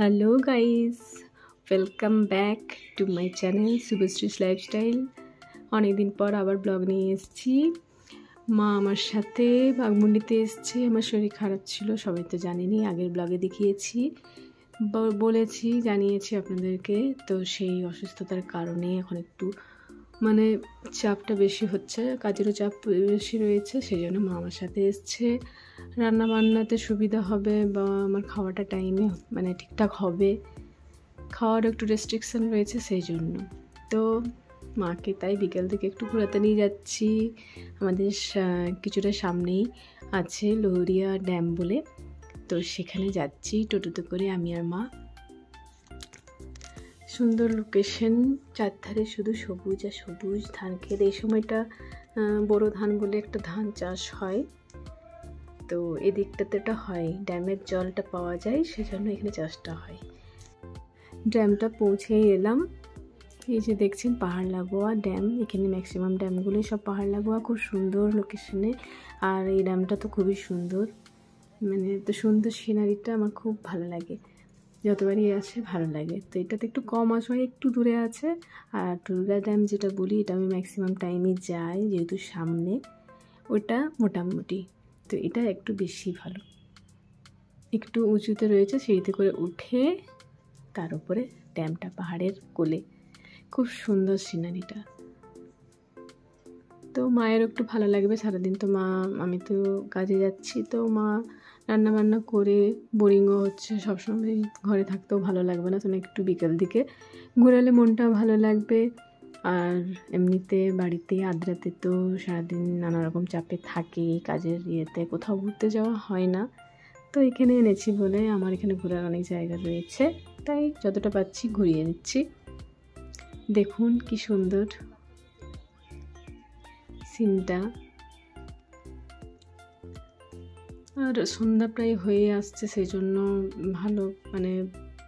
Hello guys, welcome back to my channel Shubhashree's lifestyle. অনেকদিন পর আবার ব্লগ নিয়ে এসেছি। মা আমার সাথে বাঘমুন্ডিতে এসছে। আমার শরীর খারাপ ছিল, সবাই তো জানেনি, আগের ব্লগে দেখিয়েছি, বলেছি, জানিয়েছি আপনাদেরকে। তো সেই অসুস্থতার কারণে এখন একটু চাপটা বেশি হচ্ছে, কাজেরও চাপ বেশি রয়েছে, সেই জন্য মা আমার সাথে এসছে। রান্না বান্নাতে সুবিধা হবে বা আমার খাওয়াটা টাইমে ঠিকঠাক হবে, খাওয়ার একটু রেস্ট্রিকশান রয়েছে সেই জন্য। তো মাকে তাই বিকেল থেকে একটু ঘোরাতে নিয়ে যাচ্ছি। আমাদের কিছুটা সামনেই আছে লহরিয়া ড্যাম বলে, তো সেখানে যাচ্ছি টোটোতে করে আমি আর মা। সুন্দর লোকেশন, চারধারে শুধু সবুজ আর সবুজ ধান ক্ষেত। এই সময়টা বড় ধান বলে একটা ধান চাষ হয়, তো এদিকটাতে এটা হয়, ড্যামের জলটা পাওয়া যায়, সেজন্য এখানে চাষটা হয়। ড্যামটা পৌঁছেই এলাম। এই যে দেখছেন পাহাড় লাগোয়া ড্যাম, এখানে ম্যাক্সিমাম ড্যামগুলোই সব পাহাড় লাগোয়া, খুব সুন্দর লোকেশনে। আর এই ড্যামটা তো খুবই সুন্দর, তো সুন্দর সিনারিটা আমার খুব ভালো লাগে, যতবারই আসে ভালো লাগে। তো এটাতে একটু কম আসে, একটু দূরে আছে। আর টুরগা ড্যাম যেটা বলি, এটা আমি ম্যাক্সিমাম টাইমে যাই, যেহেতু সামনে, ওটা মোটামুটি। তো এটা একটু বেশি ভালো, একটু উঁচুতে রয়েছে, সিঁড়িতে করে উঠে তার উপরে ড্যামটা পাহাড়ের কোলে, খুব সুন্দর সিনারিটা। তো মায়ের একটু ভালো লাগবে, সারাদিন তো আমি তো কাজে যাচ্ছি, তো মা রান্না বান্না করে বোরিংও হচ্ছে, সবসময় ঘরে থাকতেও ভালো লাগবে না, তো একটু বিকেল দিকে ঘোরালে মনটা ভালো লাগবে। আর এমনিতে বাড়িতে আদ্রাতে তো সারাদিন নানা রকম চাপে থাকে, কাজের ইয়েতে কোথাও ঘুরতে যাওয়া হয় না। তো এখানে এনেছি বলে আমার এখানে ঘোরার অনেক জায়গা রয়েছে, তাই যতটা পাচ্ছি ঘুরিয়ে নিচ্ছি। দেখুন কি সুন্দর সিনটা। আর সন্ধ্যা প্রায় হয়ে আসছে, সেই জন্য ভালো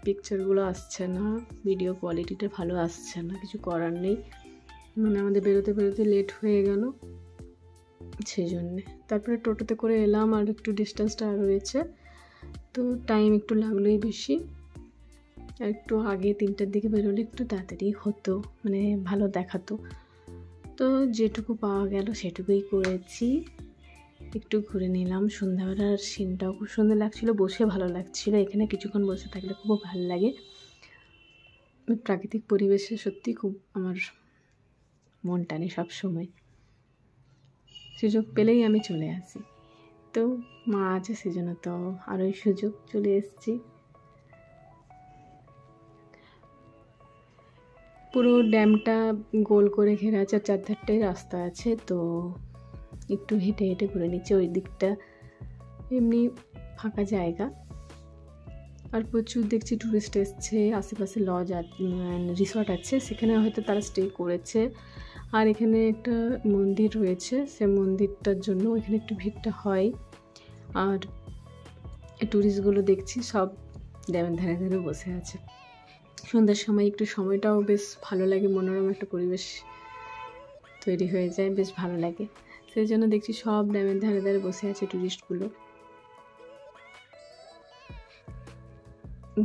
পিকচারগুলো আসছে না, ভিডিও কোয়ালিটিটা ভালো আসছে না, কিছু করার নেই, আমাদের বেরোতে বেরোতে লেট হয়ে গেল সেই জন্যে। তারপরে টোটোতে করে এলাম, আর একটু ডিস্টেন্সটা রয়েছে, তো টাইম একটু লাগলোই বেশি। আর একটু আগে 3টার দিকে বেরোলে একটু তাড়াতাড়ি হতো, ভালো দেখাতো। তো যেটুকু পাওয়া গেল সেটুকুই করেছি, একটু ঘুরে নিলাম। সন্ধ্যাবেলার সিনটাও খুব সুন্দর লাগছিল, বসে ভালো লাগছিল, এখানে কিছুক্ষণ বসে থাকলে খুব ভালো লাগে। প্রাকৃতিক পরিবেশে সত্যি খুব আমার মন টানে, সবসময় সুযোগ পেলেই আমি চলে আসি। তো মা আছে সেজন্য তো আরোই সুযোগ, চলে এসেছি। পুরো ড্যামটা গোল করে ঘেরা আছে, চারধারটাই রাস্তা আছে, তো একটু হেঁটে হেঁটে ঘুরে নিচ্ছে। ওই দিকটা এমনি ফাঁকা জায়গা, আর প্রচুর দেখছি টুরিস্ট এসছে, আশেপাশে লজ রিসর্ট আছে, সেখানে হয়তো তারা স্টে করেছে। আর এখানে একটা মন্দির রয়েছে, সে মন্দিরটার জন্য এখানে একটু ভিড়টা হয়। আর টুরিস্টগুলো দেখছি সব ড্যামের ধারে ধারে বসে আছে। সন্ধ্যার সময় একটু সময়টাও বেশ ভালো লাগে, মনোরম একটা পরিবেশ তৈরি হয়ে যায়, বেশ ভালো লাগে। সেই জন্য দেখছি সব ড্যামের ধারে ধারে বসে আছে টুরিস্টগুলো।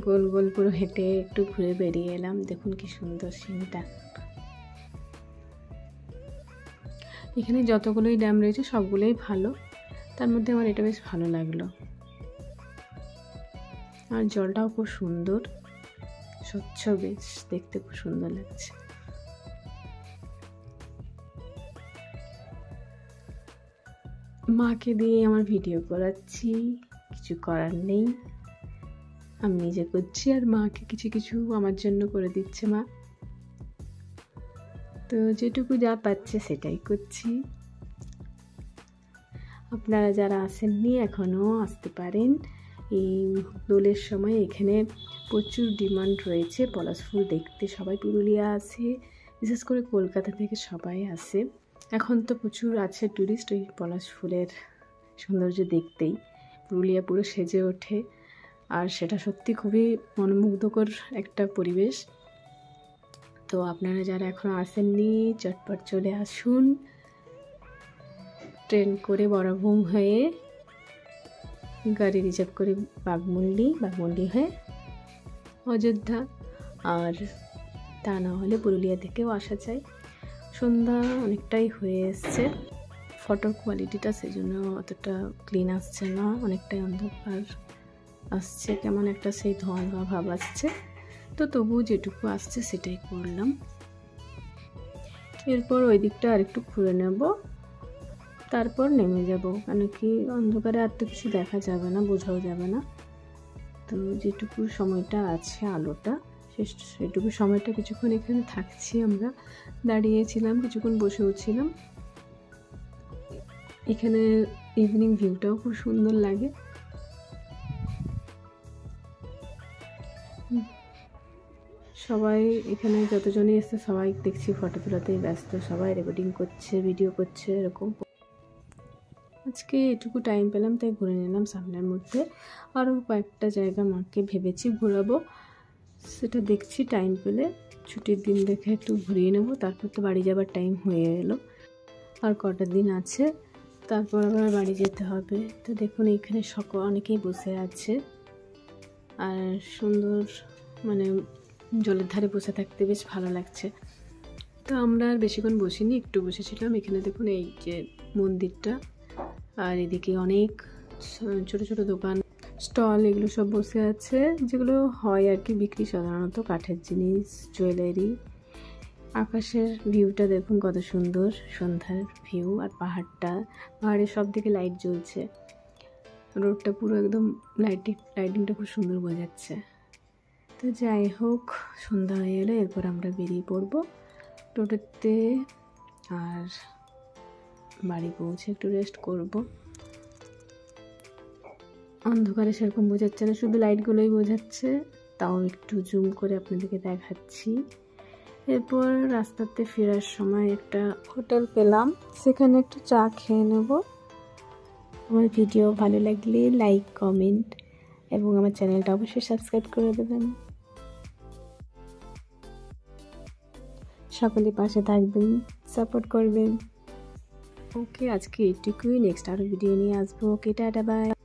গোল গোল পুরো হেঁটে একটু ঘুরে বেরিয়ে এলাম। দেখুন কি সুন্দর সিনটা। এখানে যতগুলোই ড্যাম রয়েছে সবগুলোই ভালো, তার মধ্যে আমার এটা বেশ ভালো লাগলো। আর জলটাও খুব সুন্দর, স্বচ্ছ, বেশ দেখতে খুব সুন্দর লাগছে। মাকে দিয়ে আমার ভিডিও করাচ্ছি, কিছু করার নেই, আমি নিজে করছি, আর মাকে কিছু কিছু আমার জন্য করে দিচ্ছে মা। তো যেটুকু যা পাচ্ছে সেটাই করছি। আপনারা যারা আসেননি এখনও আসতে পারেন, এই দোলের সময় এখানে প্রচুর ডিমান্ড রয়েছে পলাশ ফুল দেখতে। সবাই পুরুলিয়া আসে, বিশেষ করে কলকাতা থেকে সবাই আসে। এখন তো প্রচুর আছে টুরিস্ট ওই পলাশ ফুলের সৌন্দর্য দেখতেই, পুরুলিয়া পুরো সেজে ওঠে। আর সেটা সত্যি খুবই মনোমুগ্ধকর একটা পরিবেশ। তো আপনারা যারা এখনও আসেননি চটপট চলে আসুন, ট্রেন করে বড়ভূম হয়ে গাড়ি রিজার্ভ করে বাঘমুন্ডি হয়ে অযোধ্যা, আর তা না হলে পুরুলিয়া থেকেও আসা যায়। সন্ধ্যা অনেকটাই হয়ে এসছে, ফটোর কোয়ালিটিটা সেজন্য অতটা ক্লিন আসছে না, অনেকটাই অন্ধকার আসছে, কেমন একটা সেই ধোঁয়া ধোঁয়া ভাব আসছে। তো তবু যেটুকু আসছে সেটাই করলাম। এরপর ওই দিকটা আরেকটু ঘুরে নেব, তারপর নেমে যাব, কেন কি অন্ধকারে আর তো কিছু দেখা যাবে না, বোঝাও যাবে না। তো যেটুকু সময়টা আছে আলোটা, সেটুকু সময়টা কিছুক্ষণ এখানে থাকছি, আমরা দাঁড়িয়েছিলাম, কিছুক্ষণ বসেও ছিলাম। এখানে ইভিনিং ভিউটাও খুব সুন্দর লাগে। সবাই এখানে যতজনই এসছে সবাই দেখছি ফটো তোলাতেই ব্যস্ত, সবাই রেকর্ডিং করছে, ভিডিও করছে এরকম। আজকে এটুকু টাইম পেলাম তাই ঘুরে নিলাম সামনের মধ্যে। আরও কয়েকটা জায়গা মাকে ভেবেছি ঘোরাবো, সেটা দেখছি টাইম পেলে ছুটির দিন দেখে একটু ঘুরিয়ে নেব। তারপর তো বাড়ি যাবার টাইম হয়ে এলো, আর কটা দিন আছে, তারপর আবার বাড়ি যেতে হবে। তো দেখুন এইখানে অনেকেই বসে আছে, আর সুন্দর মানে জলের ধারে বসে থাকতে বেশ ভালো লাগছে। তো আমরা আর বেশিক্ষণ বসিনি, একটু বসেছিলাম। এখানে দেখুন এই যে মন্দিরটা, আর এদিকে অনেক ছোট ছোট দোকান, স্টল, এগুলো সব বসে আছে, যেগুলো হয় আর কি বিক্রি, সাধারণত কাঠের জিনিস, জুয়েলারি। আকাশের ভিউটা দেখুন কত সুন্দর, সন্ধ্যার ভিউ, আর পাহাড়ের সব দিকে লাইট জ্বলছে, রোডটা পুরো একদম লাইটিংটা খুব সুন্দর বোঝাচ্ছে। তো যাই হোক, সন্ধ্যা হয়ে এলে এরপর আমরা বেরিয়ে পড়বো টোটোতে, আর বাড়ি পৌঁছে একটু রেস্ট করব। অন্ধকারে সেরকম বোঝাচ্ছে না, শুধু লাইটগুলোই বোঝাচ্ছে, তাও একটু জুম করে আপনাদেরকে দেখাচ্ছি। এরপর রাস্তাতে ফেরার সময় একটা হোটেল পেলাম, সেখানে একটু চা খেয়ে নেব। আমার ভিডিও ভালো লাগলে লাইক, কমেন্ট এবং আমার চ্যানেলটা অবশ্যই সাবস্ক্রাইব করে দেবেন। সকলে পাশে থাকবেন, সাপোর্ট করবেন। ওকে, আজকে এইটুকুই, নেক্সট আরও ভিডিও নিয়ে আসবো। ওকে, টাটা, বাই।